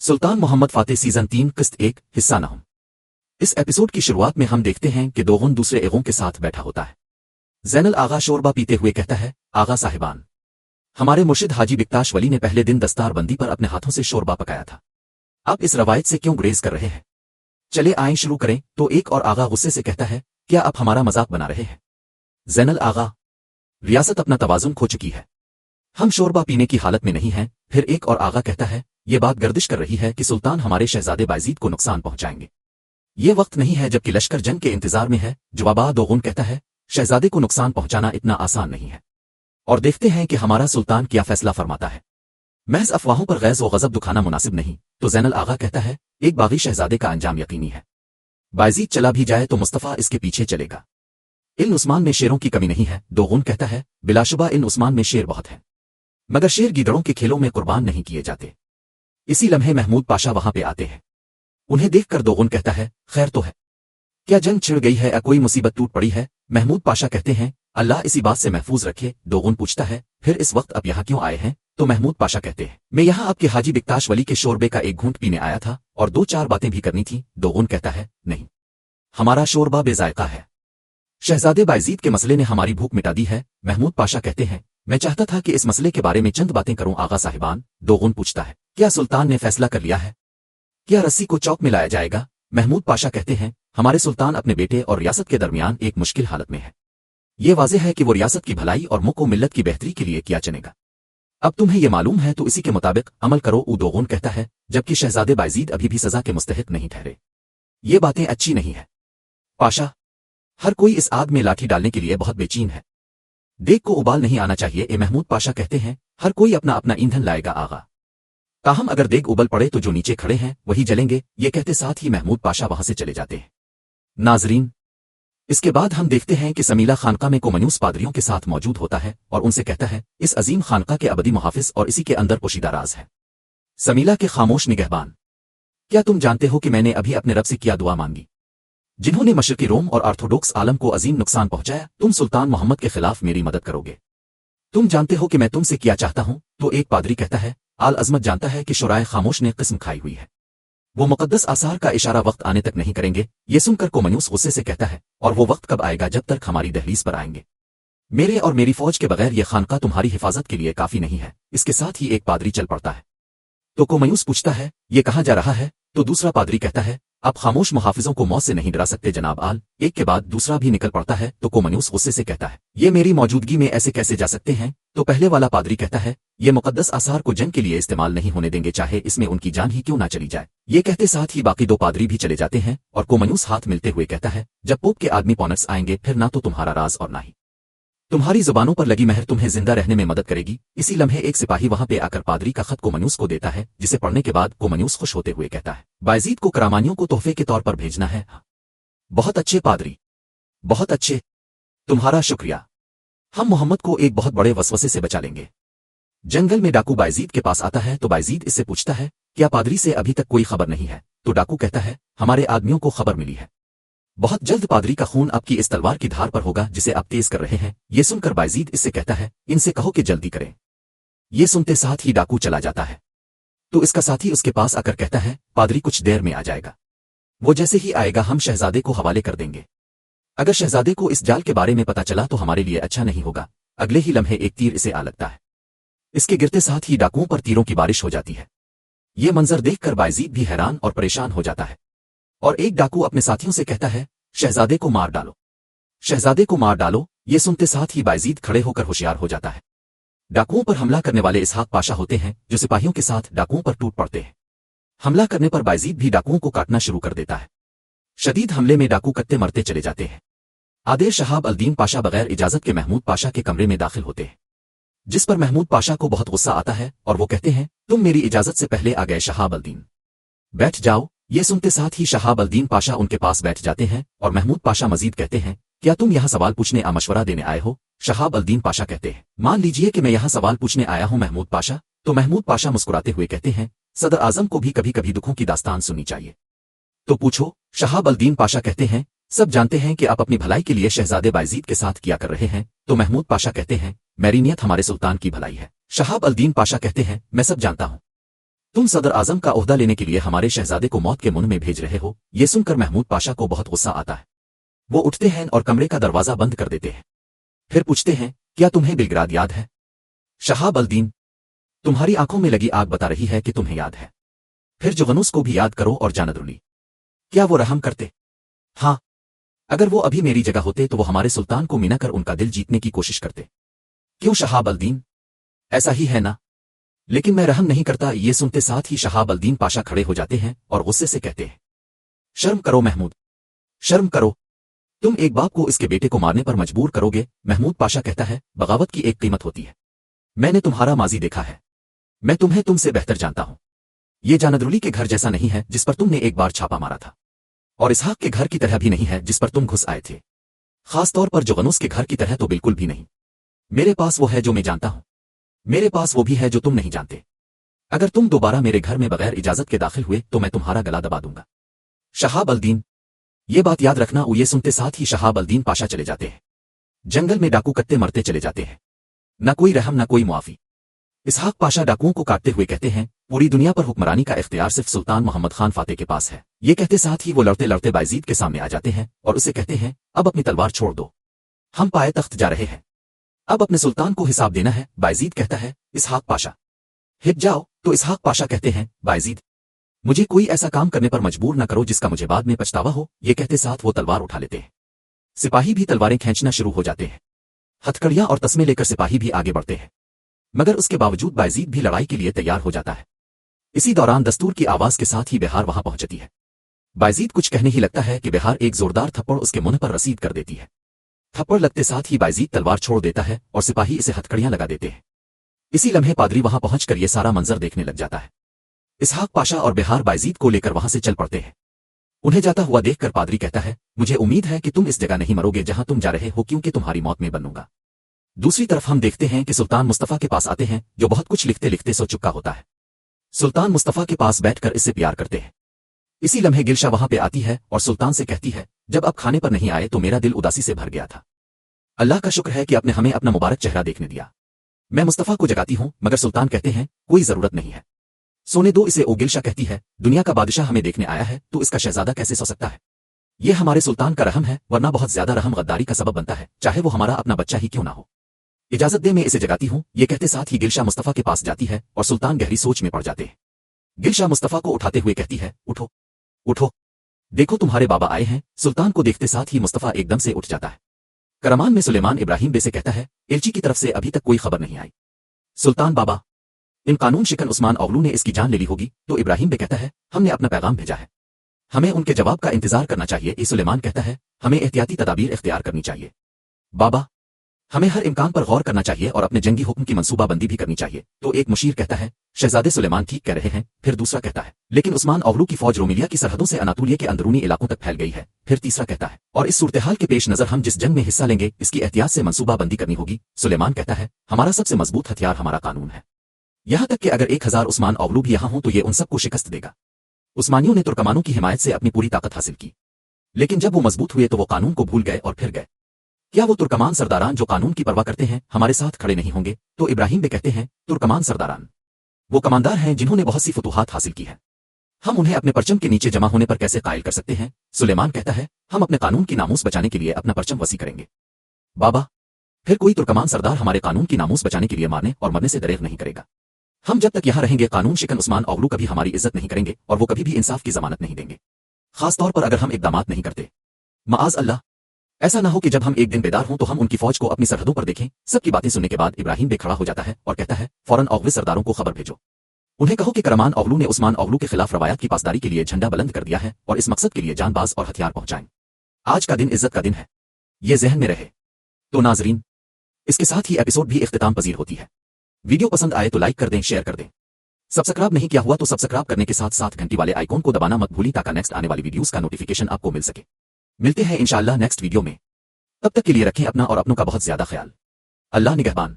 सुल्तान Mohammad Fateh season 3 किस्त 1 हिस्सा नहम। इस एपिसोड की शुरुआत में हम देखते हैं कि दोगुन दूसरे एगों के साथ बैठा होता है। जैनल आगा शोरबा पीते हुए कहता है, आगा साहिबान, हमारे मुर्शिद हाजी बिकताश वली ने पहले दिन दस्तार बंदी पर अपने हाथों से शोरबा पकाया था। आप इस रवायत से क्यों गुरेज कर रहे हैं? चले आएं शुरू करें। तो एक और आगा गुस्से से कहता है, क्या आप हमारा मजाक बना रहे हैं? जैनल आगा, रियासत अपना तवाजुन खो चुकी है, हम शोरबा पीने की हालत में नहीं हैं। फिर एक और आगा कहता है, ये बात गर्दिश कर रही है कि सुल्तान हमारे शहजादे बायजीद को नुकसान पहुंचाएंगे। ये वक्त नहीं है जबकि लश्कर जंग के इंतजार में है। जवाबा दोगुन कहता है, शहजादे को नुकसान पहुंचाना इतना आसान नहीं है, और देखते हैं कि हमारा सुल्तान क्या फैसला फरमाता है। महज अफवाहों पर गैज़ व गज़ब दुखाना मुनासिब नहीं। तो जैनल आगा कहता है, एक बागी शहजादे का अंजाम यकीनी है। बायजीद चला भी जाए तो मुस्तफ़ा इसके पीछे चलेगा। इल्न उस्मान में शेरों की कमी नहीं है। दोगुन कहता है, बिलाशुबा इल्न उस्मान में शेर बहुत है, मगर शेर गिदड़ों के खेलों में कुर्बान नहीं किए जाते। इसी लम्हे महमूद पाशा वहां पे आते हैं। उन्हें देखकर दोगुन कहता है, खैर तो है, क्या जंग छिड़ गई है या कोई मुसीबत टूट पड़ी है? महमूद पाशा कहते हैं, अल्लाह इसी बात से महफूज रखे। दोगुन पूछता है, फिर इस वक्त अब यहाँ क्यों आए हैं? तो महमूद पाशा कहते हैं, मैं यहाँ आपके हाजी बिकताश वली के शोरबे का एक घूंट पीने आया था और दो चार बातें भी करनी थी। दोगुन कहता है, नहीं, हमारा शोरबा बेजायका है, शहजादे बायजीद के मसले ने हमारी भूख मिटा दी है। महमूद पाशा कहते हैं, मैं चाहता था कि इस मसले के बारे में चंद बातें करूं आगा साहिबान। दोगुन पूछता है, क्या सुल्तान ने फैसला कर लिया है? क्या रस्सी को चौक में लाया जाएगा? महमूद पाशा कहते हैं, हमारे सुल्तान अपने बेटे और रियासत के दरमियान एक मुश्किल हालत में है। ये वाज़ेह है कि वो रियासत की भलाई और मुल्क व मिल्लत की बेहतरी के लिए क्या चुनेगा। अब तुम्हें ये मालूम है तो इसी के मुताबिक अमल करो। दोगुन कहता है, जबकि शहजादे बायजीद अभी भी सजा के मुस्तहिक नहीं ठहरे। ये बातें अच्छी नहीं है पाशा, हर कोई इस आग में लाठी डालने के लिए बहुत बेचैन है। देख को उबाल नहीं आना चाहिए। महमूद पाशा कहते हैं, हर कोई अपना अपना ईंधन लाएगा आगा, ताहम अगर देग उबल पड़े तो जो नीचे खड़े हैं वही जलेंगे। ये कहते साथ ही महमूद पाशा वहां से चले जाते हैं। नाजरीन, इसके बाद हम देखते हैं कि समीला खानका में कोमन्यूस पादरियों के साथ मौजूद होता है और उनसे कहता है, इस अजीम खानका के अबदी मुहाफिज और इसी के अंदर पोशीदा राज है। समीला के खामोश निगहबान, क्या तुम जानते हो कि मैंने अभी अपने रब से क्या दुआ मांगी, जिन्होंने मशरकी रोम और ऑर्थोडॉक्स आलम को अजीम नुकसान पहुंचाया? तुम सुल्तान मोहम्मद के खिलाफ मेरी मदद करोगे। तुम जानते हो कि मैं तुमसे क्या चाहता हूं? तो एक पादरी कहता है, आल अजमत जानता है कि शुराए खामोश ने किस्म खाई हुई है, वो मुकद्दस आसार का इशारा वक्त आने तक नहीं करेंगे। ये सुनकर कोमन्यूस गुस्से से कहता है, और वो वक्त कब आएगा जब तक हमारी दहलीज पर आएंगे? मेरे और मेरी फौज के बगैर ये खानका तुम्हारी हिफाजत के लिए काफी नहीं है। इसके साथ ही एक पादरी चल पड़ता है। तो कोमन्यूस पूछता है, ये कहाँ जा रहा है? तो दूसरा पादरी कहता है, आप खामोश मुहाफिजों को मौत से नहीं डरा सकते जनाब आल। एक के बाद दूसरा भी निकल पड़ता है। तो कोमन्यूस गुस्से से कहता है, ये मेरी मौजूदगी में ऐसे कैसे जा सकते हैं? तो पहले वाला पादरी कहता है, ये मुकद्दस आसार को जंग के लिए इस्तेमाल नहीं होने देंगे, चाहे इसमें उनकी जान ही क्यों ना चली जाए। ये कहते साथ ही बाकी दो पादरी भी चले जाते हैं और कोमन्यूस हाथ मिलते हुए कहता है, जब पोप के आदमी पॉनट्स आएंगे फिर ना तो तुम्हारा राज और ना ही तुम्हारी जुबानों पर लगी मेहर तुम्हें जिंदा रहने में मदद करेगी। इसी लम्हे एक सिपाही वहां पे आकर पादरी का खत कोमन्यूस को देता है, जिसे पढ़ने के बाद कोमन्यूस खुश होते हुए कहता है, बायजीद को करामानियों को तोहफे के तौर पर भेजना है। बहुत अच्छे पादरी, बहुत अच्छे, तुम्हारा शुक्रिया। हम मोहम्मद को एक बहुत बड़े वसवसे से बचा लेंगे। जंगल में डाकू बायजीद के पास आता है तो बायजीद इससे पूछता है, क्या पादरी से अभी तक कोई खबर नहीं है? तो डाकू कहता है, हमारे आदमियों को खबर मिली है, बहुत जल्द पादरी का खून आपकी इस तलवार की धार पर होगा जिसे आप तेज कर रहे हैं। ये सुनकर बायजीद इससे कहता है, इनसे कहो कि जल्दी करें। ये सुनते साथ ही डाकू चला जाता है। तो इसका साथी उसके पास आकर कहता है, पादरी कुछ देर में आ जाएगा, वो जैसे ही आएगा हम शहजादे को हवाले कर देंगे। अगर शहजादे को इस जाल के बारे में पता चला तो हमारे लिए अच्छा नहीं होगा। अगले ही लम्हे एक तीर इसे आ लगता है। इसके गिरते साथ ही डाकुओं पर तीरों की बारिश हो जाती है। ये मंजर देखकर बायजीद भी हैरान और परेशान हो जाता है और एक डाकू अपने साथियों से कहता है, शहजादे को मार डालो, शहजादे को मार डालो। ये सुनते साथ ही बायजीद खड़े होकर होशियार हो जाता है। डाकुओं पर हमला करने वाले इसहाक पाशा होते हैं जो सिपाहियों के साथ डाकुओं पर टूट पड़ते हैं। हमला करने पर बायजीद भी डाकुओं को काटना शुरू कर देता है। शदीद हमले में डाकू कत्ते मरते चले जाते हैं। आदेर शहाब अल-दीन पाशा बगैर इजाजत के महमूद पाशा के कमरे में दाखिल होते हैं, जिस पर महमूद पाशा को बहुत गुस्सा आता है और वो कहते हैं, तुम मेरी इजाजत से पहले आ गए शहाब अल-दीन, बैठ जाओ। ये सुनते साथ ही शहाब अल-दीन पाशा उनके पास बैठ जाते हैं और महमूद पाशा मजीद कहते हैं, क्या तुम यहाँ सवाल पूछने या मशवरा देने आए हो? शहाब अल-दीन पाशा कहते हैं, मान लीजिए कि मैं यहाँ सवाल पूछने आया हूँ महमूद पाशा। तो महमूद पाशा मुस्कुराते हुए कहते हैं, सदर आजम को भी कभी कभी दुखों की दास्तान सुननी चाहिए। तो पूछो। शहाब अल-दीन पाशा कहते हैं, सब जानते हैं कि आप अपनी भलाई के लिए शहजादे बायजीद के साथ किया कर रहे हैं। तो महमूद पाशा कहते हैं, मेरी नियत हमारे सुल्तान की भलाई है। शहाब अल-दीन पाशा कहते हैं, मैं सब जानता हूँ, तुम सदर आजम का ओहदा लेने के लिए हमारे शहजादे को मौत के मुंह में भेज रहे हो। ये सुनकर महमूद पाशा को बहुत गुस्सा आता है। वो उठते हैं और कमरे का दरवाजा बंद कर देते हैं। फिर पूछते हैं, क्या तुम्हें बिलग्राद याद है? शहाब अल-दीन, तुम्हारी आंखों में लगी आग बता रही है कि तुम्हें याद है। फिर जुगनूस को भी याद करो और जानदरुली, क्या वो रहम करते? हाँ, अगर वो अभी मेरी जगह होते तो वो हमारे सुल्तान को मिना कर उनका दिल जीतने की कोशिश करते। क्यों शहाब अल-दीन, ऐसा ही है ना? लेकिन मैं रहम नहीं करता। ये सुनते साथ ही शहाब अल-दीन पाशा खड़े हो जाते हैं और गुस्से से कहते हैं, शर्म करो महमूद, शर्म करो। तुम एक बाप को इसके बेटे को मारने पर मजबूर करोगे। महमूद पाशा कहता है, बगावत की एक कीमत होती है। मैंने तुम्हारा माजी देखा है, मैं तुम्हें तुमसे बेहतर जानता हूं। ये जानदरुली के घर जैसा नहीं है जिस पर तुमने एक बार छापा मारा था, और इसहाक के घर की तरह भी नहीं है जिस पर तुम घुस आए थे। खास तौर पर जुगनूस के घर की तरह तो बिल्कुल भी नहीं। मेरे पास वो है जो मैं जानता हूं, मेरे पास वो भी है जो तुम नहीं जानते। अगर तुम दोबारा मेरे घर में बगैर इजाजत के दाखिल हुए तो मैं तुम्हारा गला दबा दूंगा। शहाब अल-दीन, ये बात याद रखना। ये सुनते साथ ही शहाब अल-दीन पाशा चले जाते हैं। जंगल में डाकू कत्ते मरते चले जाते हैं, न कोई रहम न कोई मुआफी। इसहाक पाशा डाकुओं को काटते हुए कहते हैं, पूरी दुनिया पर हुक्मरानी का इख्तियार सिर्फ सुल्तान मोहम्मद खान फातेह के पास है। ये कहते साथ ही वो लड़ते लड़ते बायजीद के सामने आ जाते हैं और उसे कहते हैं, अब अपनी तलवार छोड़ दो, हम पाए तख्त जा रहे हैं, अब अपने सुल्तान को हिसाब देना है। बायजीद कहता है, इसहाक पाशा हिट जाओ। तो इसहाक पाशा कहते हैं, बायजीद, मुझे कोई ऐसा काम करने पर मजबूर न करो जिसका मुझे बाद में पछतावा हो। ये कहते साथ वो तलवार उठा लेते हैं। सिपाही भी तलवारें खींचना शुरू हो जाते हैं। हथकड़ियां और तस्मे लेकर सिपाही भी आगे बढ़ते हैं, मगर उसके बावजूद बायजीद भी लड़ाई के लिए तैयार हो जाता है। इसी दौरान दस्तूर की आवाज के साथ ही बिहार वहां पहुंचती है। बायजीद कुछ कहने ही लगता है कि बिहार एक जोरदार थप्पड़ उसके मुंह पर रसीद कर देती है। थप्पड़ लगते साथ ही बायजीद तलवार छोड़ देता है और सिपाही इसे हथकड़ियां लगा देते हैं। इसी लम्हे पादरी वहां पहुंचकर ये सारा मंजर देखने लग जाता है। इसहाक पाशा और बिहार बायजीद को लेकर वहां से चल पड़ते हैं। उन्हें जाता हुआ देखकर पादरी कहता है, मुझे उम्मीद है कि तुम इस जगह नहीं मरोगे जहां तुम जा रहे हो, क्योंकि तुम्हारी मौत में बनूंगा। दूसरी तरफ हम देखते हैं कि सुल्तान मुस्तफा के पास आते हैं, जो बहुत कुछ लिखते लिखते सो चुका होता है। सुल्तान मुस्तफा के पास बैठकर इससे प्यार करते हैं। इसी लम्हे गिलशा वहां पे आती है और सुल्तान से कहती है, जब आप खाने पर नहीं आए तो मेरा दिल उदासी से भर गया था। अल्लाह का शुक्र है कि आपने हमें अपना मुबारक चेहरा देखने दिया। मैं मुस्तफा को जगाती हूं, मगर सुल्तान कहते हैं, कोई जरूरत नहीं है, सोने दो इसे। ओ गिलशा कहती है, दुनिया का बादशाह हमें देखने आया है तो इसका शहजादा कैसे सो सकता है? ये हमारे सुल्तान का रहम है, वरना बहुत ज्यादा रहम गद्दारी का सबब बनता है, चाहे वो हमारा अपना बच्चा ही क्यों ना हो। इजाजत दे, मैं इसे जगाती हूं। ये कहते साथ ही गिलशा मुस्तफा के पास जाती है और सुल्तान गहरी सोच में पड़ जाते हैं। गिलशा मुस्तफा को उठाते हुए कहती है, उठो उठो, देखो तुम्हारे बाबा आए हैं। सुल्तान को देखते साथ ही मुस्तफा एकदम से उठ जाता है। करमान में सुलेमान इब्राहिम बे से कहता है, एलची की तरफ से अभी तक कोई खबर नहीं आई। सुल्तान बाबा, इन कानून शिकन उस्मान ओगलू ने इसकी जान ले ली होगी। तो इब्राहिम बे कहता है, हमने अपना पैगाम भेजा है, हमें उनके जवाब का इंतजार करना चाहिए। सुलेमान कहता है, हमें एहतियाती तदाबीर इख्तियार करनी चाहिए। बाबा, हमें हर इम्कान पर गौर करना चाहिए और अपने जंगी हुक्म की मंसूबाबंदी भी करनी चाहिए। तो एक मुशीर कहता है, शहजादे सुलेमान ठीक कह रहे हैं। फिर दूसरा कहता है, लेकिन उस्मान ओगलू की फौज रोमिलिया की सरहदों से अनातोलिया के अंदरूनी इलाकों तक फैल गई है। फिर तीसरा कहता है, और इस सूरत-ए-हाल के पेश नजर हम जिस जंग में हिस्सा लेंगे इसकी एहतियात से मंसूबाबंदी करनी होगी। सुलेमान कहता है, हमारा सबसे मजबूत हथियार हमारा कानून है, यहां तक कि अगर 1000 उस्मान ओगलू भी यहां हों तो ये उन सबको शिकस्त देगा। उस्मानियों ने तुर्कमानों की हिमायत से अपनी पूरी ताकत हासिल की, लेकिन जब वो मजबूत हुए तो वो कानून को भूल गए और फिर गए। क्या वो तुर्कमान सरदारान जो कानून की परवाह करते हैं हमारे साथ खड़े नहीं होंगे? तो इब्राहिम बे कहते हैं, तुर्कमान सरदारान वो कमांडार हैं जिन्होंने बहुत सी फतूहात हासिल की है, हम उन्हें अपने परचम के नीचे जमा होने पर कैसे कायल कर सकते हैं? सुलेमान कहता है, हम अपने कानून की नामूस बचाने के लिए अपना परचम वसी करेंगे। बाबा, फिर कोई तुर्कमान सरदार हमारे कानून की नामूस बचाने के लिए मारने और मरने से दरेग नहीं करेगा। हम जब तक यहां रहेंगे कानून शिकन उस्मान ओगलू कभी हमारी इज्जत नहीं करेंगे और वो कभी भी इंसाफ की जमानत नहीं देंगे, खास तौर पर अगर हम इकदामात नहीं करते। माआज अल्लाह, ऐसा ना हो कि जब हम एक दिन बेदार हों तो हम उनकी फौज को अपनी सरहदों पर देखें। सबकी बातें सुनने के बाद इब्राहिम बे खड़ा हो जाता है और कहता है, फौरन ओगवी सरदारों को खबर भेजो, उन्हें कहो कि करमान ओगलू ने उस्मान ओगलू के खिलाफ रवायत की पासदारी के लिए झंडा बुलंद कर दिया है और इस मकसद के लिए जानबाज और हथियार पहुंचाएं। आज का दिन इज्जत का दिन है, ये जहन में रहे। तो नाजरीन, इसके साथ ही एपिसोड भी इख्तिताम पजीर होती है। वीडियो पसंद आए तो लाइक कर दें, शेयर कर दें। सब्सक्राइब नहीं किया हुआ तो सब्सक्राइब करने के साथ साथ घंटी वाले आइकॉन को दबाना मत भूलिए ताकि नेक्स्ट आने वाली वीडियोस का नोटिफिकेशन आपको मिल सके। मिलते हैं इंशाअल्लाह नेक्स्ट वीडियो में, तब तक के लिए रखें अपना और अपनों का बहुत ज्यादा ख्याल। अल्लाह निगहबान।